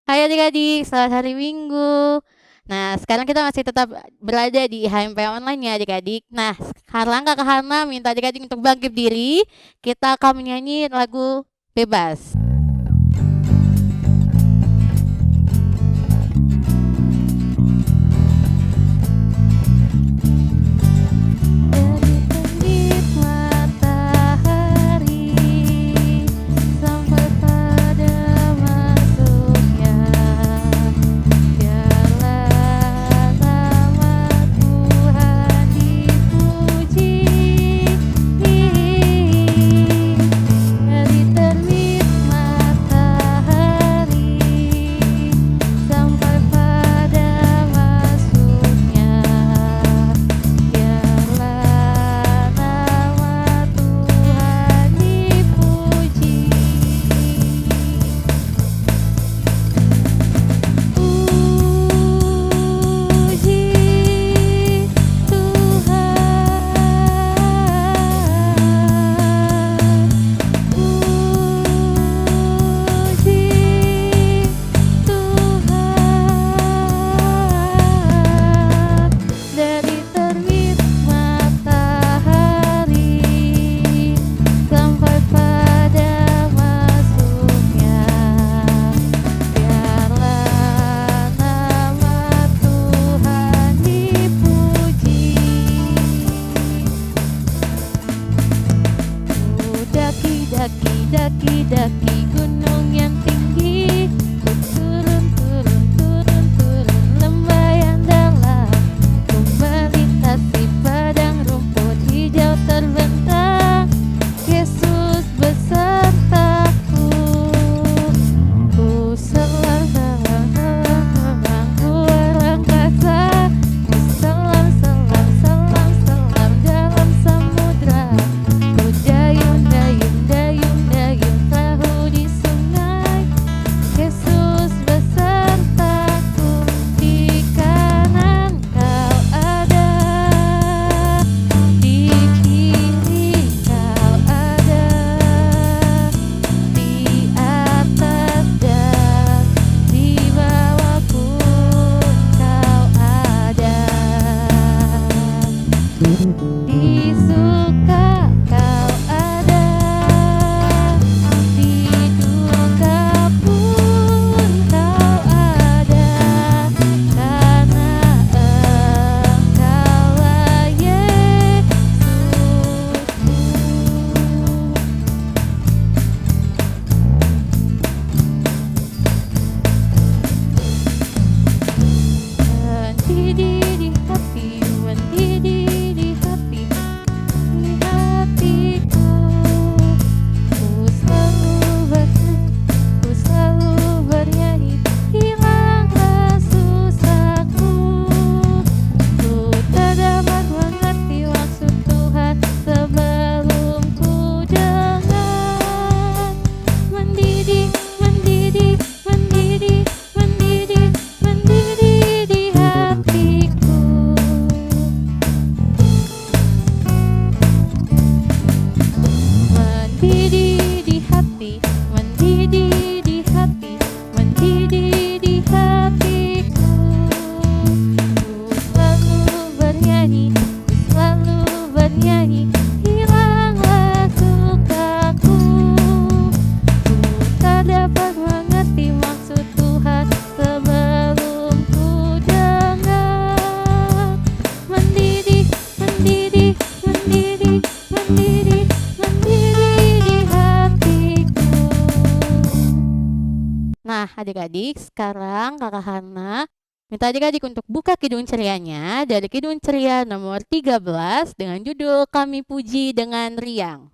Hai adik-adik, selamat hari Minggu. Nah, sekarang kita masih tetap berada di HMP online ya adik-adik. Nah, sekarang Kakak Hana minta adik-adik untuk bangkit diri. Kita akan menyanyi lagu Bebas. Terbit matahari sampai pada masuknya biarlah nama Tuhan dipuji. Dari terbit matahari adik-adik, sekarang Kakak Hana minta adik-adik untuk buka Kidung Cerianya dari Kidung Ceria nomor 13 dengan judul Kami Puji dengan Riang.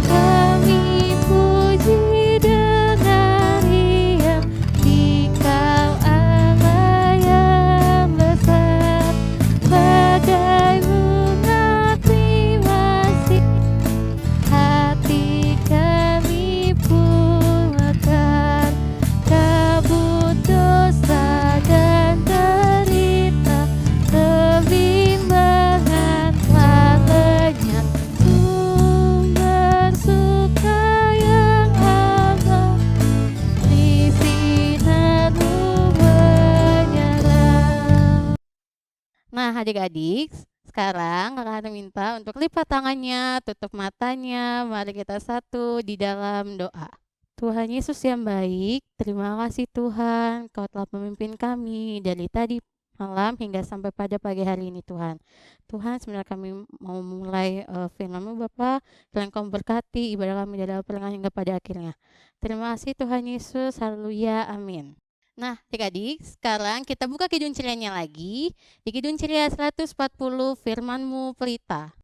Kami puji dengan riang Dikau Allah yang besar, bagai bunga primasi hati kami pun mekar. Kabut dosa dan derita, kebimbangan telah lenyap. Sumber suka yang abadi, di sinar-Mu menyala. Nah adik-adik, sekarang Kakak Hana minta untuk lipat tangannya, tutup matanya. Mari kita satu di dalam doa. Tuhan Yesus yang baik, terima kasih Tuhan, Kau telah memimpin kami dari tadi malam hingga sampai pada pagi hari ini Tuhan. Tuhan, sebenarnya kami mau mulai firman-Mu Bapa, Tuhan Kau berkati ibadah kami dari awal pertengahan hingga pada akhirnya. Terima kasih Tuhan Yesus, haleluya, amin. Nah adik-adik, sekarang kita buka Kidung Cerianya lagi. Di Kidung Ceria 140 firman-Mu pelita.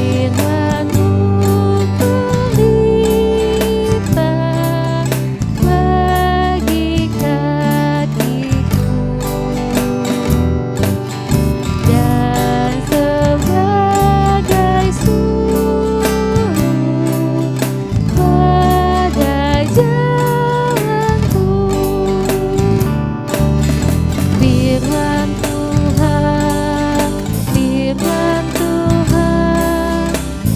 Firman-Mu pelita bagi kakiku dan sebagai sumber pada jalanku. Firman Tuhan, firman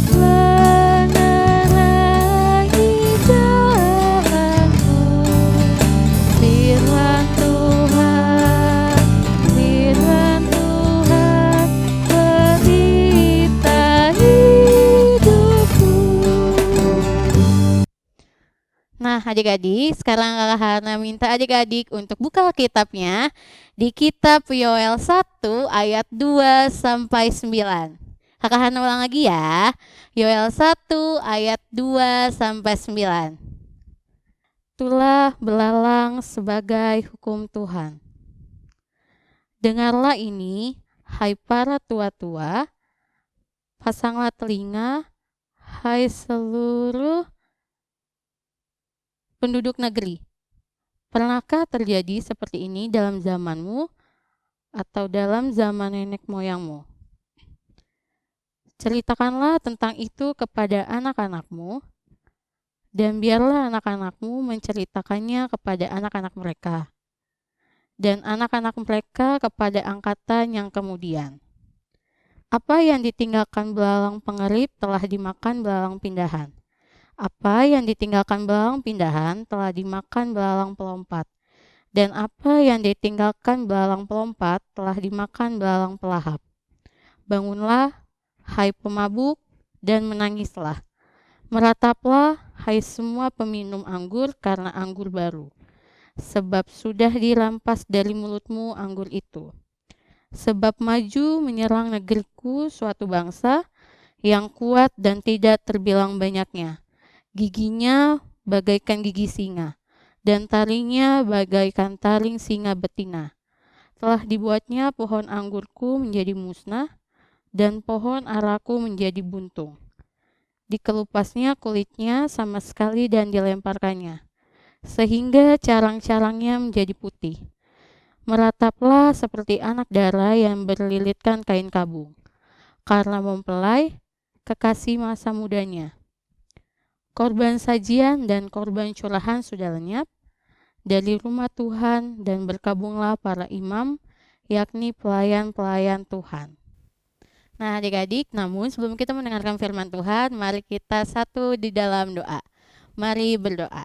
Tuhan menerangi jalanku. Firman Tuhan, firman Tuhan pelita hidupku. Nah adik-adik, sekarang Kakak Hana minta adik-adik untuk buka kitabnya di kitab Yoel 1 ayat 2 sampai 9. Kakak Hana ulang lagi ya. Yoel 1 ayat 2 sampai 9. Itulah belalang sebagai hukum Tuhan. Dengarlah ini, hai para tua-tua, pasanglah telinga, hai seluruh penduduk negeri. Pernahkah terjadi seperti ini dalam zamanmu atau dalam zaman nenek moyangmu? Ceritakanlah tentang itu kepada anak-anakmu, dan biarlah anak-anakmu menceritakannya kepada anak-anak mereka, dan anak-anak mereka kepada angkatan yang kemudian. Apa yang ditinggalkan belalang pengerit telah dimakan belalang pindahan. Apa yang ditinggalkan belalang pindahan telah dimakan belalang pelompat. Dan apa yang ditinggalkan belalang pelompat telah dimakan belalang pelahap. Bangunlah, hai pemabuk, dan menangislah. Merataplah, hai semua peminum anggur karena anggur baru. Sebab sudah dirampas dari mulutmu anggur itu. Sebab maju menyerang negeriku suatu bangsa yang kuat dan tidak terbilang banyaknya. Giginya bagaikan gigi singa, dan taringnya bagaikan taring singa betina. Telah dibuatnya pohon anggurku menjadi musnah, dan pohon araku menjadi buntung. Dikelupasnya kulitnya sama sekali dan dilemparkannya, sehingga carang-carangnya menjadi putih. Merataplah seperti anak dara yang berlilitkan kain kabung, karena mempelai kekasih masa mudanya. Korban sajian dan korban curahan sudah lenyap dari rumah Tuhan, dan berkabunglah para imam, yakni pelayan-pelayan Tuhan. Nah adik-adik, namun sebelum kita mendengarkan firman Tuhan, mari kita satu di dalam doa. Mari berdoa.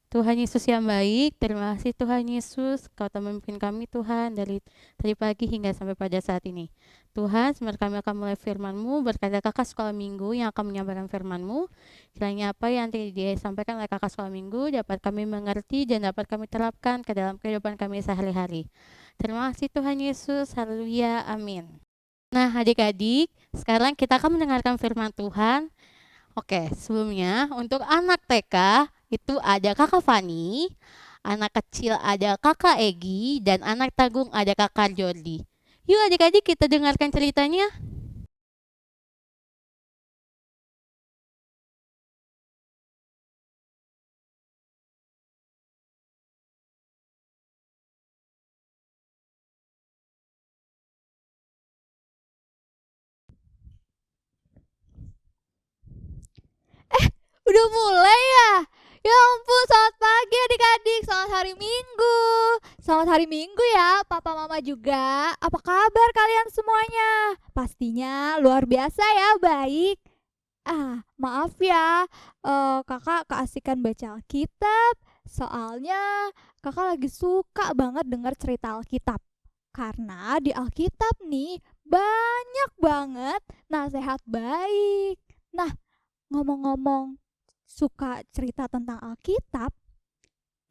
Tuhan Yesus yang baik, terima kasih Tuhan Yesus, Kau telah memimpin kami Tuhan dari tadi pagi hingga sampai pada saat ini. Tuhan, sebentar kami akan mulai firman-Mu, berkata kakak sekolah minggu yang akan menyampaikan firman-Mu. Kiranya apa yang disampaikan oleh kakak sekolah minggu dapat kami mengerti dan dapat kami terapkan ke dalam kehidupan kami sehari-hari. Terima kasih Tuhan Yesus. Haleluya. Amin. Nah, adik-adik, sekarang kita akan mendengarkan firman Tuhan. Oke, sebelumnya untuk anak TK itu ada Kakak Fani, anak kecil ada Kakak Egi, dan anak tanggung ada Kakak Jordi. Yuk adik-adik kita dengarkan ceritanya. Udah mulai ya? Ya ampun, selamat pagi adik-adik, selamat hari Minggu. Selamat hari Minggu ya, papa mama juga. Apa kabar kalian semuanya? Pastinya luar biasa ya, baik. Maaf ya, kakak keasikan baca Alkitab. Soalnya kakak lagi suka banget denger cerita Alkitab. Karena di Alkitab nih banyak banget nasihat baik. Nah, ngomong-ngomong suka cerita tentang Alkitab.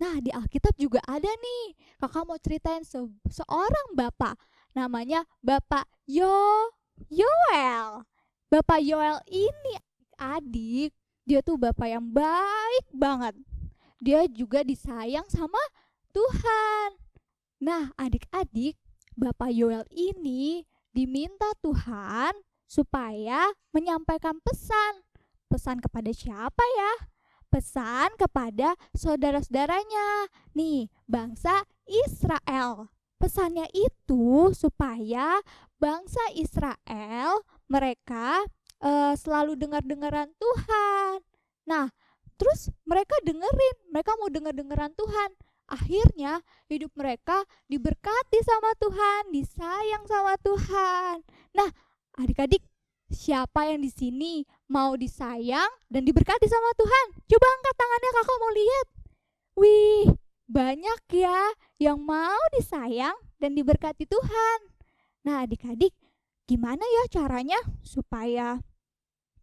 Nah, di Alkitab juga ada nih. Kakak mau ceritain seorang bapak. Namanya Bapak Yoel. Bapak Yoel ini adik, dia tuh bapak yang baik banget. Dia juga disayang sama Tuhan. Nah, adik-adik, Bapak Yoel ini diminta Tuhan supaya menyampaikan pesan. Pesan kepada siapa ya? Pesan kepada saudara-saudaranya. Nih, bangsa Israel. Pesannya itu supaya bangsa Israel mereka selalu dengar-dengaran Tuhan. Nah, terus mereka mau dengar-dengaran Tuhan. Akhirnya hidup mereka diberkati sama Tuhan, disayang sama Tuhan. Nah, adik-adik, siapa yang di sini mau disayang dan diberkati sama Tuhan? Coba angkat tangannya, kakak mau lihat. Wih, banyak ya yang mau disayang dan diberkati Tuhan. Nah, adik-adik, gimana ya caranya supaya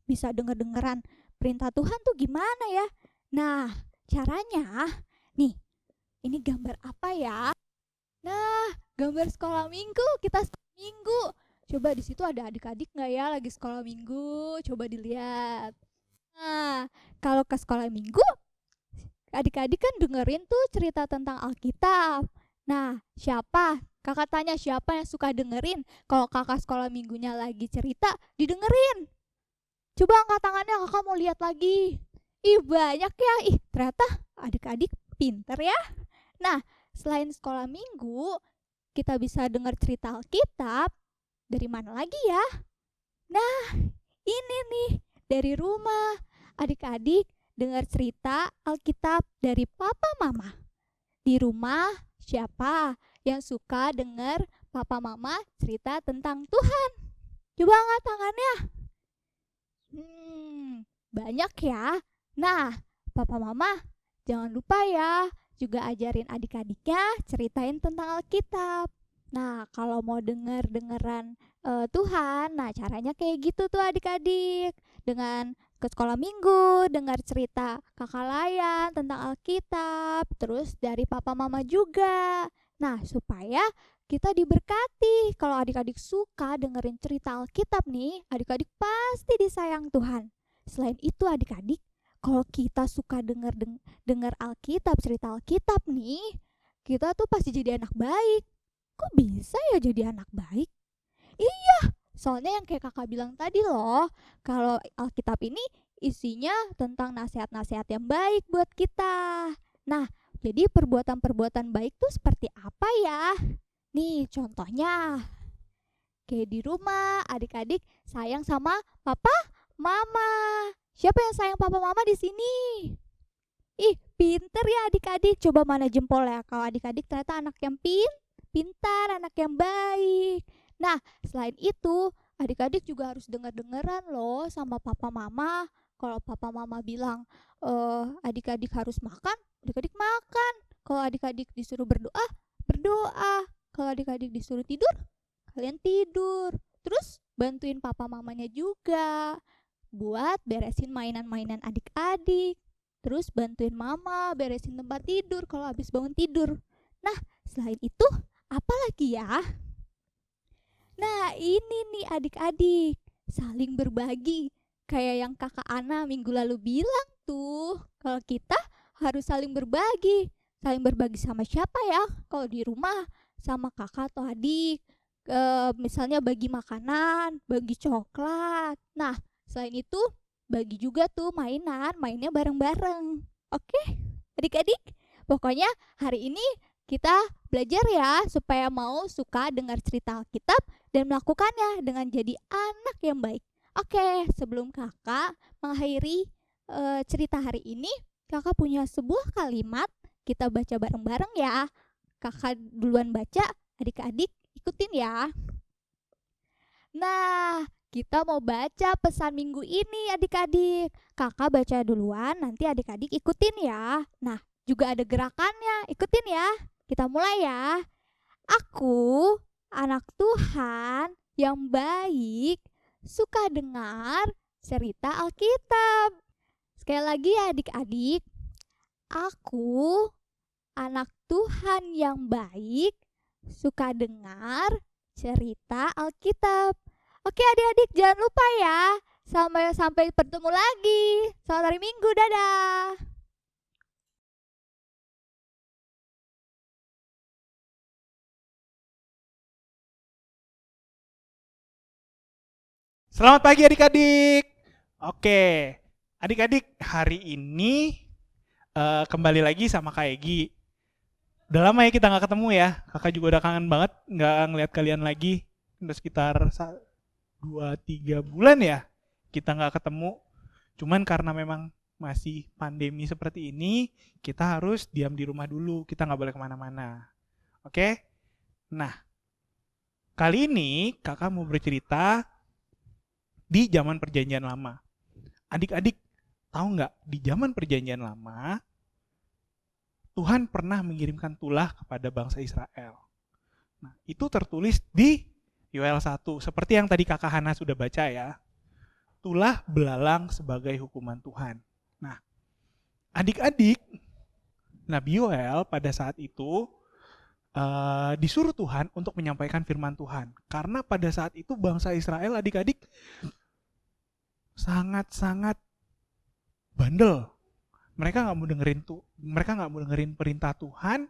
bisa dengar-dengaran perintah Tuhan tuh gimana ya? Nah, caranya nih, ini gambar apa ya? Nah, gambar sekolah minggu, kita sekolah minggu. Coba di situ ada adik-adik nggak ya lagi sekolah minggu? Coba dilihat. Nah, kalau ke sekolah minggu, adik-adik kan dengerin tuh cerita tentang Alkitab. Nah, siapa? Kakak tanya siapa yang suka dengerin? Kalau kakak sekolah minggunya lagi cerita, didengerin. Coba angkat tangannya, kakak mau lihat lagi. Ih, banyak ya. Ih, ternyata adik-adik pinter ya. Nah, selain sekolah minggu, kita bisa dengar cerita Alkitab. Dari mana lagi ya? Nah, ini nih, dari rumah. Adik-adik dengar cerita Alkitab dari papa mama. Di rumah, siapa yang suka dengar papa mama cerita tentang Tuhan? Coba angkat tangannya. Banyak ya. Nah, papa mama jangan lupa ya juga ajarin adik-adiknya ceritain tentang Alkitab. Nah, kalau mau denger-dengeran Tuhan, nah caranya kayak gitu tuh adik-adik. Dengan ke sekolah minggu, dengar cerita kakak layan tentang Alkitab, terus dari papa mama juga. Nah, supaya kita diberkati. Kalau adik-adik suka dengerin cerita Alkitab nih, adik-adik pasti disayang Tuhan. Selain itu adik-adik, kalau kita suka dengar Alkitab, cerita Alkitab nih, kita tuh pasti jadi anak baik. Kok bisa ya jadi anak baik? Iya, soalnya yang kayak kakak bilang tadi loh, kalau Alkitab ini isinya tentang nasihat-nasihat yang baik buat kita. Nah, jadi perbuatan-perbuatan baik tuh seperti apa ya? Nih contohnya, kayak di rumah adik-adik sayang sama papa, mama. Siapa yang sayang papa mama di sini? Ih, pinter ya adik-adik. Coba mana jempol ya kalau adik-adik ternyata anak yang pintar, anak yang baik. Nah, selain itu, adik-adik juga harus dengar-dengaran loh sama papa mama. Kalau papa mama bilang adik-adik harus makan, adik-adik makan. Kalau adik-adik disuruh berdoa, berdoa. Kalau adik-adik disuruh tidur, kalian tidur. Terus bantuin papa mamanya juga buat beresin mainan-mainan adik-adik. Terus bantuin mama beresin tempat tidur kalau habis bangun tidur. Nah, selain itu, Apalagi ya? Nah, ini nih adik-adik, saling berbagi. Kayak yang kakak Ana minggu lalu bilang tuh, kalau kita harus saling berbagi. Saling berbagi sama siapa ya? Kalau di rumah sama kakak atau adik. Misalnya bagi makanan, bagi coklat. Nah, selain itu bagi juga tuh mainan, mainnya bareng-bareng. Oke, adik-adik. Pokoknya hari ini kita belajar ya supaya mau suka dengar cerita Alkitab dan melakukannya dengan jadi anak yang baik. Oke, sebelum kakak mengakhiri cerita hari ini, kakak punya sebuah kalimat, kita baca bareng-bareng ya. Kakak duluan baca, adik-adik ikutin ya. Nah, kita mau baca pesan minggu ini adik-adik. Kakak baca duluan, nanti adik-adik ikutin ya. Nah, juga ada gerakannya, ikutin ya. Kita mulai ya. Aku anak Tuhan yang baik, suka dengar cerita Alkitab. Sekali lagi ya adik-adik. Aku anak Tuhan yang baik, suka dengar cerita Alkitab. Oke adik-adik, jangan lupa ya. Sampai bertemu lagi. Selamat hari Minggu, dadah. Selamat pagi adik-adik. Oke, adik-adik hari ini kembali lagi sama Kak Egi. Udah lama ya kita nggak ketemu ya. Kakak juga udah kangen banget nggak ngeliat kalian lagi. Udah sekitar 2-3 bulan ya kita nggak ketemu. Cuman karena memang masih pandemi seperti ini, kita harus diam di rumah dulu. Kita nggak boleh kemana-mana. Oke? Nah, kali ini kakak mau bercerita di zaman perjanjian lama. Adik-adik tahu nggak, di zaman perjanjian lama Tuhan pernah mengirimkan tulah kepada bangsa Israel. Nah, itu tertulis di Yoel 1, seperti yang tadi kakak Hana sudah baca ya. Tulah belalang sebagai hukuman Tuhan. Nah, adik-adik, Nabi Yoel pada saat itu disuruh Tuhan untuk menyampaikan firman Tuhan. Karena pada saat itu bangsa Israel, adik-adik, sangat-sangat bandel. Mereka nggak mau dengerin perintah Tuhan.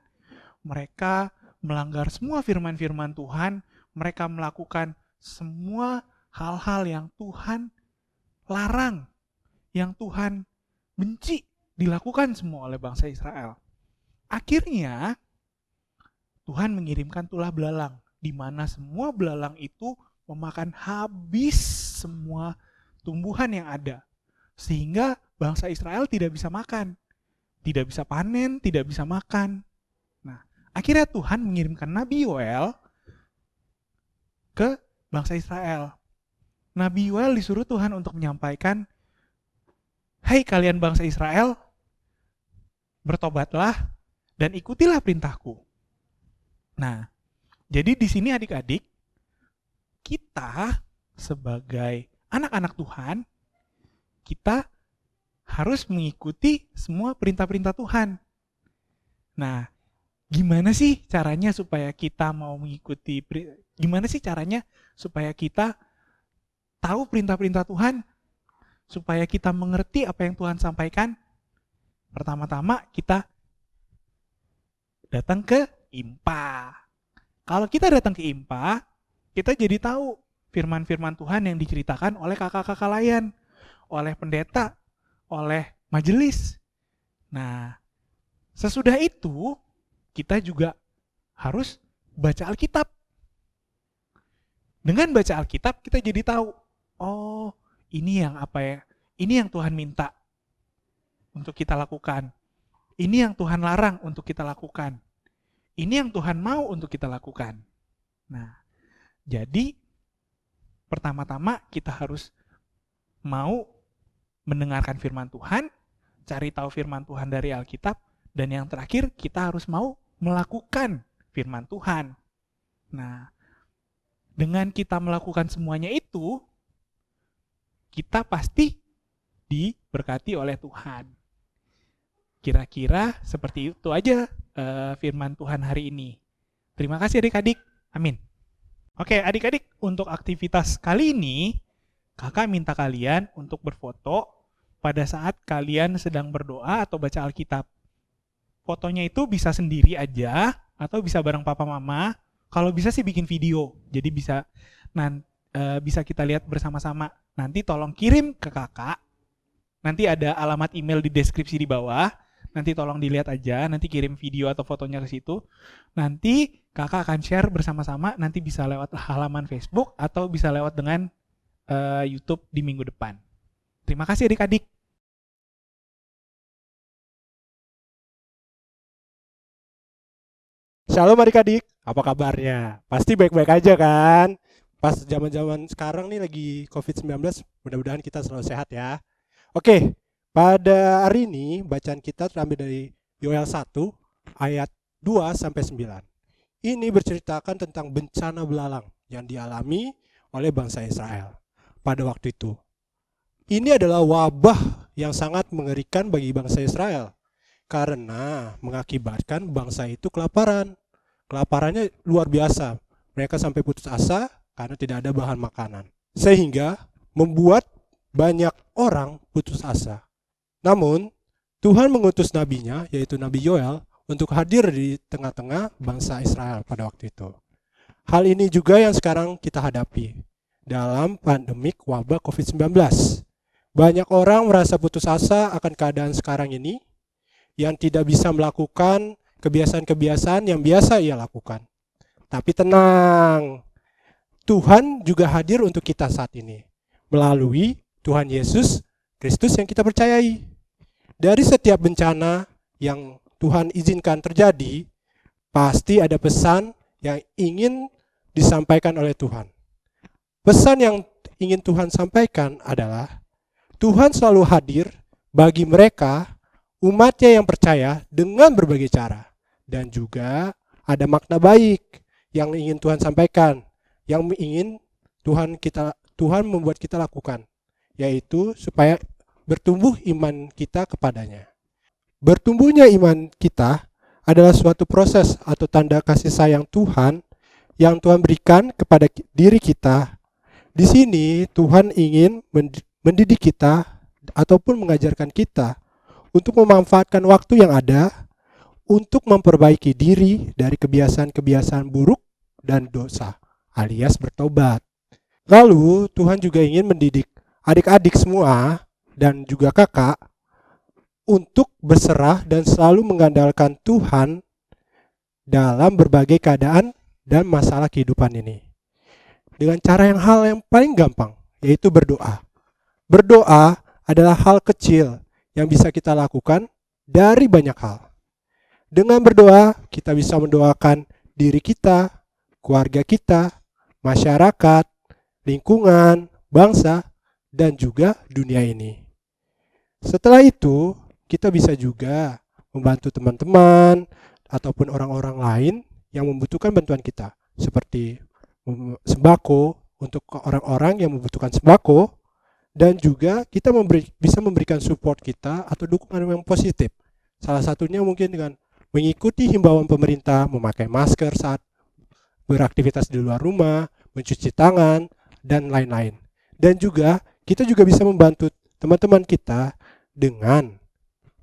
Mereka melanggar semua firman-firman Tuhan. Mereka melakukan semua hal-hal yang Tuhan larang, yang Tuhan benci, dilakukan semua oleh bangsa Israel. Akhirnya Tuhan mengirimkan tulah belalang, di mana semua belalang itu memakan habis semua tumbuhan yang ada, sehingga bangsa Israel tidak bisa makan, tidak bisa panen, tidak bisa makan. Nah, akhirnya Tuhan mengirimkan Nabi Yoel ke bangsa Israel. Nabi Yoel disuruh Tuhan untuk menyampaikan, "Hai kalian bangsa Israel, bertobatlah dan ikutilah perintahku." Nah, jadi di sini adik-adik, kita sebagai anak-anak Tuhan, kita harus mengikuti semua perintah-perintah Tuhan. Nah, gimana sih caranya supaya kita tahu perintah-perintah Tuhan? Supaya kita mengerti apa yang Tuhan sampaikan? Pertama-tama kita datang ke IMPA. Kalau kita datang ke IMPA, kita jadi tahu firman-firman Tuhan yang diceritakan oleh kakak-kakak layan, oleh pendeta, oleh majelis. Nah, sesudah itu kita juga harus baca Alkitab. Dengan baca Alkitab kita jadi tahu, oh ini yang Tuhan minta untuk kita lakukan. Ini yang Tuhan larang untuk kita lakukan. Ini yang Tuhan mau untuk kita lakukan. Nah, jadi pertama-tama kita harus mau mendengarkan firman Tuhan, cari tahu firman Tuhan dari Alkitab, dan yang terakhir kita harus mau melakukan firman Tuhan. Nah, dengan kita melakukan semuanya itu, kita pasti diberkati oleh Tuhan. Kira-kira seperti itu aja firman Tuhan hari ini. Terima kasih adik-adik. Amin. Oke, adik-adik, untuk aktivitas kali ini, kakak minta kalian untuk berfoto pada saat kalian sedang berdoa atau baca Alkitab. Fotonya itu bisa sendiri aja, atau bisa bareng papa mama. Kalau bisa sih bikin video, jadi bisa kita lihat bersama-sama. Nanti tolong kirim ke kakak. Nanti ada alamat email di deskripsi di bawah. Nanti tolong dilihat aja, nanti kirim video atau fotonya ke situ. Nanti kakak akan share bersama-sama, nanti bisa lewat halaman Facebook atau bisa lewat dengan YouTube di minggu depan. Terima kasih adik-adik. Shalom adik-adik, apa kabarnya? Pasti baik-baik aja kan? Pas zaman-zaman sekarang nih lagi COVID-19, mudah-mudahan kita selalu sehat ya. Oke, pada hari ini bacaan kita terambil dari Yoel 1 ayat 2-9. Ini berceritakan tentang bencana belalang yang dialami oleh bangsa Israel pada waktu itu. Ini adalah wabah yang sangat mengerikan bagi bangsa Israel karena mengakibatkan bangsa itu kelaparan. Kelaparannya luar biasa. Mereka sampai putus asa karena tidak ada bahan makanan. Sehingga membuat banyak orang putus asa. Namun, Tuhan mengutus nabinya, yaitu Nabi Yoel, untuk hadir di tengah-tengah bangsa Israel pada waktu itu. Hal ini juga yang sekarang kita hadapi dalam pandemik wabah COVID-19. Banyak orang merasa putus asa akan keadaan sekarang ini, yang tidak bisa melakukan kebiasaan-kebiasaan yang biasa ia lakukan. Tapi tenang, Tuhan juga hadir untuk kita saat ini melalui Tuhan Yesus Kristus yang kita percayai. Dari setiap bencana yang Tuhan izinkan terjadi, pasti ada pesan yang ingin disampaikan oleh Tuhan. Pesan yang ingin Tuhan sampaikan adalah Tuhan selalu hadir bagi mereka umatnya yang percaya dengan berbagai cara. Dan juga ada makna baik yang ingin Tuhan sampaikan, yang ingin Tuhan membuat kita lakukan, yaitu supaya bertumbuh iman kita kepadanya. Bertumbuhnya iman kita adalah suatu proses atau tanda kasih sayang Tuhan yang Tuhan berikan kepada diri kita. Di sini Tuhan ingin mendidik kita ataupun mengajarkan kita untuk memanfaatkan waktu yang ada untuk memperbaiki diri dari kebiasaan-kebiasaan buruk dan dosa, alias bertobat. Lalu Tuhan juga ingin mendidik adik-adik semua dan juga kakak untuk berserah dan selalu mengandalkan Tuhan dalam berbagai keadaan dan masalah kehidupan ini. Dengan cara hal yang paling gampang, yaitu berdoa. Berdoa adalah hal kecil yang bisa kita lakukan dari banyak hal. Dengan berdoa, kita bisa mendoakan diri kita, keluarga kita, masyarakat, lingkungan, bangsa, dan juga dunia ini. Setelah itu, kita bisa juga membantu teman-teman ataupun orang-orang lain yang membutuhkan bantuan kita, seperti sembako untuk orang-orang yang membutuhkan sembako, dan juga kita bisa memberikan support kita atau dukungan yang positif. Salah satunya mungkin dengan mengikuti himbauan pemerintah, memakai masker saat beraktivitas di luar rumah, mencuci tangan, dan lain-lain. Dan juga kita juga bisa membantu teman-teman kita dengan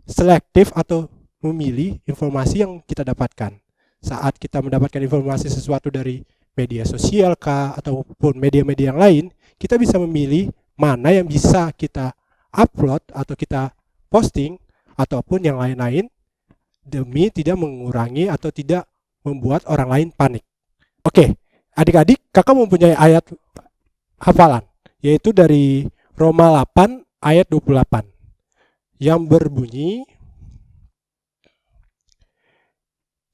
selektif atau memilih informasi yang kita dapatkan. Saat kita mendapatkan informasi sesuatu dari media sosial kah ataupun media-media yang lain, kita bisa memilih mana yang bisa kita upload atau kita posting ataupun yang lain-lain demi tidak mengurangi atau tidak membuat orang lain panik. Oke, adik-adik, kakak mempunyai ayat hafalan, yaitu dari Roma 8 ayat 28 yang berbunyi,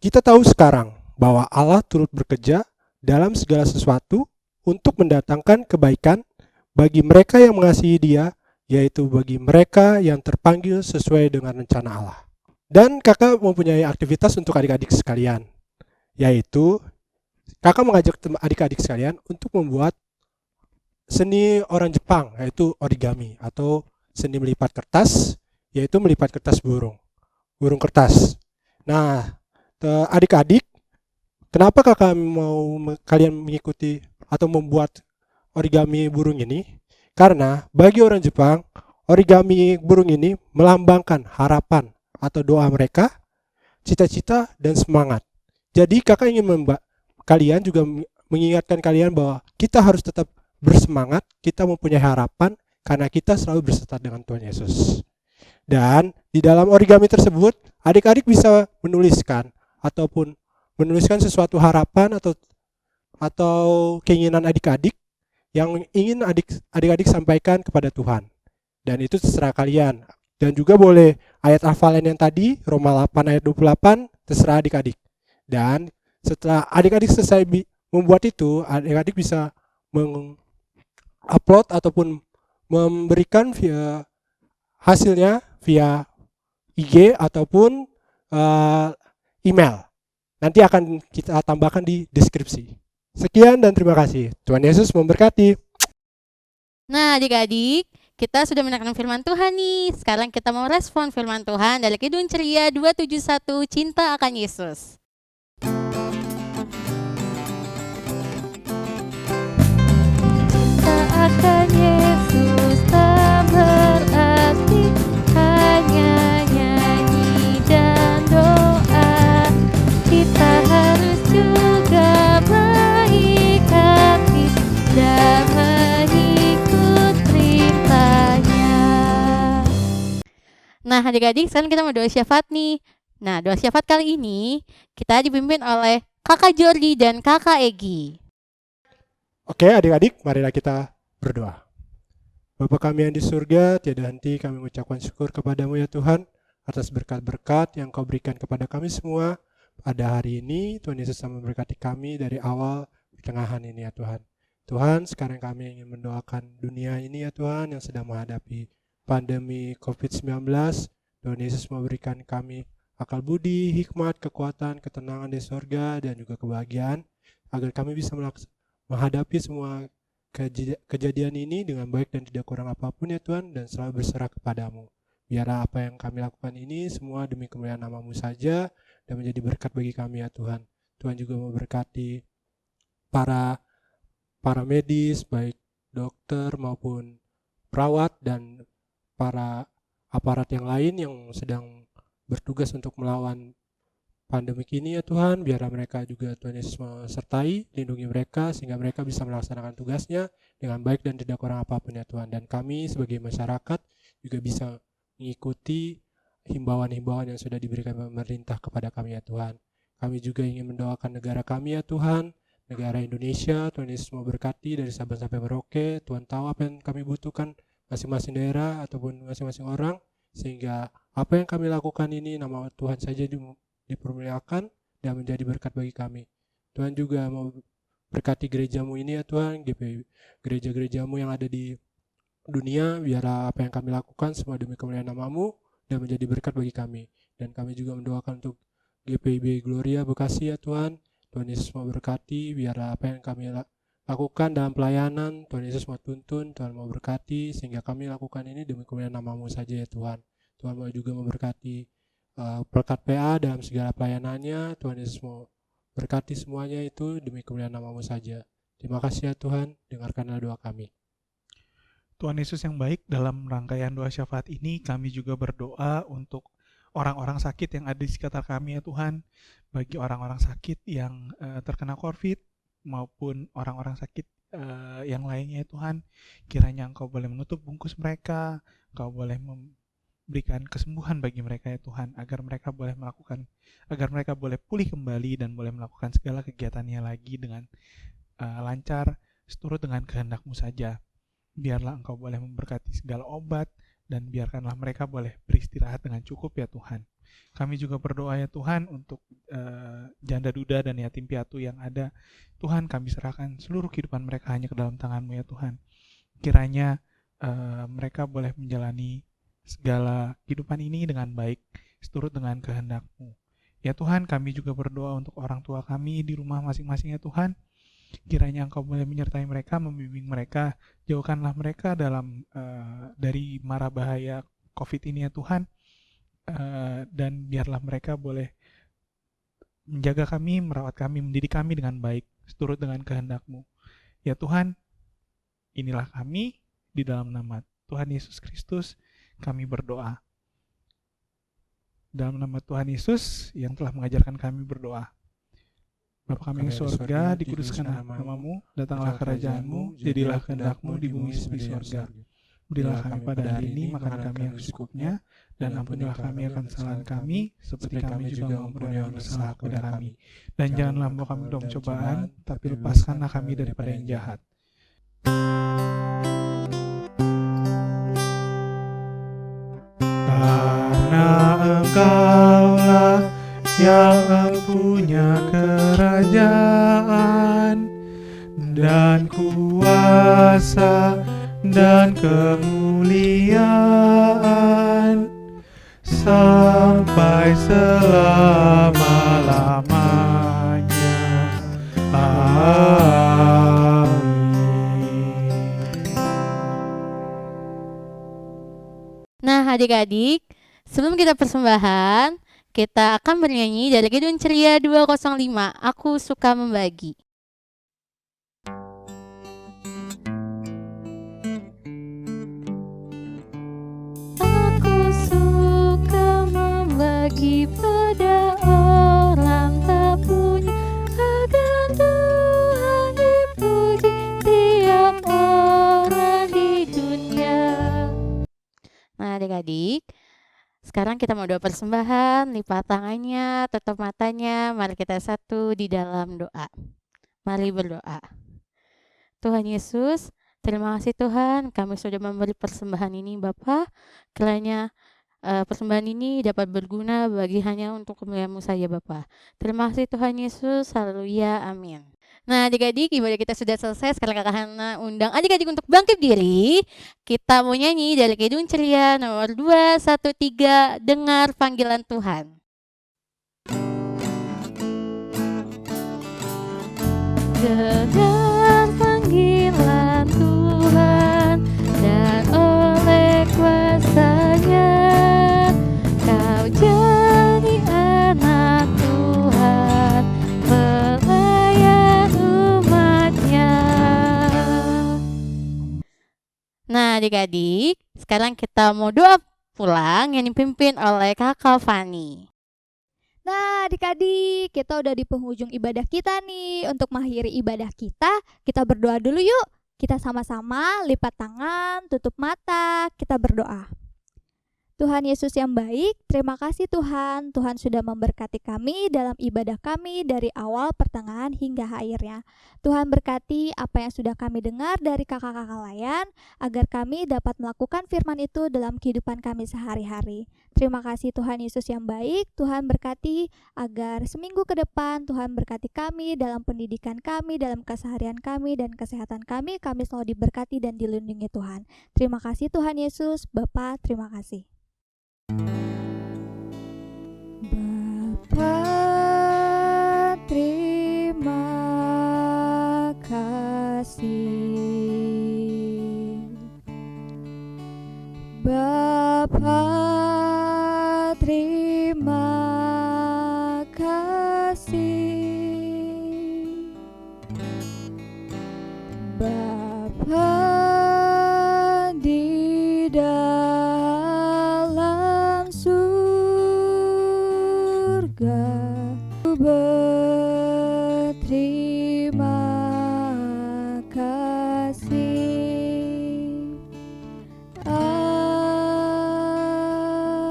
kita tahu sekarang bahwa Allah turut bekerja dalam segala sesuatu untuk mendatangkan kebaikan bagi mereka yang mengasihi Dia, yaitu bagi mereka yang terpanggil sesuai dengan rencana Allah. Dan kakak mempunyai aktivitas untuk adik-adik sekalian, yaitu kakak mengajak adik-adik sekalian untuk membuat seni orang Jepang, yaitu origami, atau seni melipat kertas, yaitu melipat kertas burung kertas. Nah, adik-adik, Kenapa kakak mau kalian mengikuti atau membuat origami burung ini? Karena bagi orang Jepang, origami burung ini melambangkan harapan atau doa mereka, cita-cita, dan semangat. Jadi kakak ingin kalian juga mengingatkan kalian bahwa kita harus tetap bersemangat, kita mempunyai harapan karena kita selalu berserta dengan Tuhan Yesus. Dan di dalam origami tersebut, adik-adik bisa menuliskan ataupun menuliskan sesuatu harapan atau keinginan adik-adik yang ingin adik-adik sampaikan kepada Tuhan. Dan itu terserah kalian. Dan juga boleh ayat hafalan yang tadi, Roma 8 ayat 28, terserah adik-adik. Dan setelah adik-adik selesai membuat itu, adik-adik bisa mengupload ataupun memberikan via hasilnya via IG ataupun email. Nanti akan kita tambahkan di deskripsi. Sekian dan terima kasih. Tuhan Yesus memberkati. Nah, adik-adik, kita sudah mendengarkan firman Tuhan nih. Sekarang kita mau respon firman Tuhan dari Kidung Ceria 271, Cinta akan Yesus. Cinta akan Yesus tak berarti hanya nyanyi dan doa. Kita harus juga baik hati dan mengikut perintahnya. Nah, adik-adik, sekarang kita mau doa syafaat nih. Nah, doa syafaat kali ini kita dipimpin oleh Kakak Jordi dan Kakak Egi. Oke adik-adik, marilah kita berdoa. Bapa kami yang di surga, tiada henti kami mengucapkan syukur kepadamu ya Tuhan, atas berkat-berkat yang kau berikan kepada kami semua pada hari ini. Tuhan Yesus memberkati kami dari awal pertengahan ini ya Tuhan. Tuhan, sekarang kami ingin mendoakan dunia ini ya Tuhan yang sedang menghadapi pandemi COVID-19. Tuhan Yesus memberikan kami akal budi, hikmat, kekuatan, ketenangan di surga, dan juga kebahagiaan, agar kami bisa menghadapi semua kejadian ini dengan baik dan tidak kurang apapun ya Tuhan, dan selalu berserah kepadamu. Biarlah apa yang kami lakukan ini semua demi kemuliaan nama-Mu saja dan menjadi berkat bagi kami ya Tuhan. Tuhan juga memberkati para medis, baik dokter maupun perawat dan para aparat yang lain yang sedang bertugas untuk melawan pandemi ini ya Tuhan. Biarlah mereka juga Tuhan Yesus menyertai, lindungi mereka sehingga mereka bisa melaksanakan tugasnya dengan baik dan tidak kurang apapun ya Tuhan. Dan kami sebagai masyarakat juga bisa mengikuti himbauan-himbauan yang sudah diberikan pemerintah kepada kami ya Tuhan. Kami juga ingin mendoakan negara kami ya Tuhan, negara Indonesia. Tuhan Yesus memberkati dari Sabang sampai Merauke. Tuhan tahu apa yang kami butuhkan masing-masing daerah ataupun masing-masing orang, sehingga apa yang kami lakukan ini nama Tuhan saja dipermuliakan dan menjadi berkat bagi kami. Tuhan juga mau berkati gerejamu ini ya Tuhan, gereja-gerejamu yang ada di dunia. Biarlah apa yang kami lakukan semua demi kemuliaan nama-Mu dan menjadi berkat bagi kami. Dan kami juga mendoakan untuk GPIB Gloria Bekasi ya Tuhan. Tuhan Yesus mau berkati, biarlah apa yang kami lakukan dalam pelayanan, Tuhan Yesus mau tuntun, Tuhan mau berkati, sehingga kami lakukan ini demi kemuliaan nama-Mu saja ya Tuhan. Tuhan mau juga memberkati perkat PA dalam segala pelayanannya. Tuhan Yesus mau berkati semuanya itu demi kemuliaan nama-Mu saja. Terima kasih ya Tuhan, dengarkanlah doa kami. Tuhan Yesus yang baik, dalam rangkaian doa syafaat ini kami juga berdoa untuk orang-orang sakit yang ada di sekitar kami ya Tuhan. Bagi orang-orang sakit yang terkena COVID maupun orang-orang sakit yang lainnya ya Tuhan, kiranya Engkau boleh menutup bungkus mereka, Engkau boleh berikan kesembuhan bagi mereka ya Tuhan, agar mereka boleh pulih kembali dan boleh melakukan segala kegiatannya lagi dengan lancar, seturut dengan kehendak-Mu saja. Biarlah Engkau boleh memberkati segala obat dan biarkanlah mereka boleh beristirahat dengan cukup ya Tuhan. Kami juga berdoa ya Tuhan untuk janda duda dan yatim piatu yang ada. Tuhan, kami serahkan seluruh kehidupan mereka hanya ke dalam tangan-Mu ya Tuhan. Kiranya mereka boleh menjalani segala kehidupan ini dengan baik, seturut dengan kehendak-Mu. Ya Tuhan, kami juga berdoa untuk orang tua kami di rumah masing-masing ya Tuhan. Kiranya Engkau boleh menyertai mereka, membimbing mereka, jauhkanlah mereka dari mara bahaya COVID ini ya Tuhan, dan biarlah mereka boleh menjaga kami, merawat kami, mendidik kami dengan baik, seturut dengan kehendak-Mu. Ya Tuhan, inilah kami di dalam nama Tuhan Yesus Kristus kami berdoa. Dalam nama Tuhan Yesus yang telah mengajarkan kami berdoa. Bapa kami yang di surga, dikuduskan nama-Mu, datanglah kerajaan-Mu, jadilah kehendak-Mu di bumi seperti surga. Berilah kami pada hari ini makanan kami yang secukupnya, dan ampunilah kami akan kesalahan kami, seperti kami juga mengampuni yang bersalah kepada kami. Dan janganlah membawa kami dalam cobaan, tapi lepaskanlah kami daripada yang jahat. Karena Engkaulah yang punya kerajaan dan kuasa dan kemuliaan sampai selama-lamanya. Amin. Nah, adik-adik, sebelum kita persembahan, kita akan bernyanyi dari Kidung Ceria 205, Aku Suka Membagi. Aku suka membagi pada orang tak punya, agar Tuhan dipuji tiap orang di dunia. Nah, adik-adik, sekarang kita mau doa persembahan, lipat tangannya, tutup matanya, mari kita satu di dalam doa. Mari berdoa. Tuhan Yesus, terima kasih Tuhan, kami sudah memberi persembahan ini Bapa. Kiranya persembahan ini dapat berguna bagi hanya untuk kemuliaan-Mu saja Bapa. Terima kasih Tuhan Yesus, haleluya, amin. Nah adik-adik, ibadah kita sudah selesai. Sekarang Kakak Hana undang adik-adik untuk bangkit diri. Kita mau nyanyi dari Kidung Ceria nomor 213, Dengar Panggilan Tuhan. Dengar panggilan Tuhan, dan oleh kuasa-Nya kau jadi anak Tuhan, pelayan umat-Nya. Nah adik-adik, sekarang kita mau doa pulang yang dipimpin oleh Kakak Fani. Nah, adik-adik, kita udah di penghujung ibadah kita nih. Untuk mengakhiri ibadah kita berdoa dulu yuk. Kita sama-sama lipat tangan, tutup mata, kita berdoa. Tuhan Yesus yang baik, terima kasih Tuhan. Tuhan sudah memberkati kami dalam ibadah kami dari awal, pertengahan, hingga akhirnya. Tuhan berkati apa yang sudah kami dengar dari kakak-kakak layan, agar kami dapat melakukan firman itu dalam kehidupan kami sehari-hari. Terima kasih Tuhan Yesus yang baik. Tuhan berkati agar seminggu ke depan Tuhan berkati kami dalam pendidikan kami, dalam keseharian kami, dan kesehatan kami. Kami selalu diberkati dan dilindungi Tuhan. Terima kasih Tuhan Yesus. Bapa, terima kasih. Bapa, terima kasih. Bapa, terima kasih. Bapa di dalam surga, berterima kasih.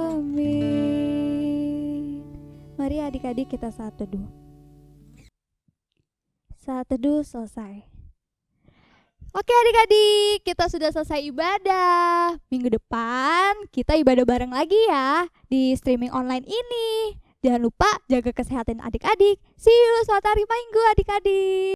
Amin. Mari adik-adik kita saat teduh. Saat teduh selesai. Oke adik-adik, kita sudah selesai ibadah. Minggu depan kita ibadah bareng lagi ya di streaming online ini. Jangan lupa jaga kesehatan adik-adik. See you, selamat hari Minggu adik-adik.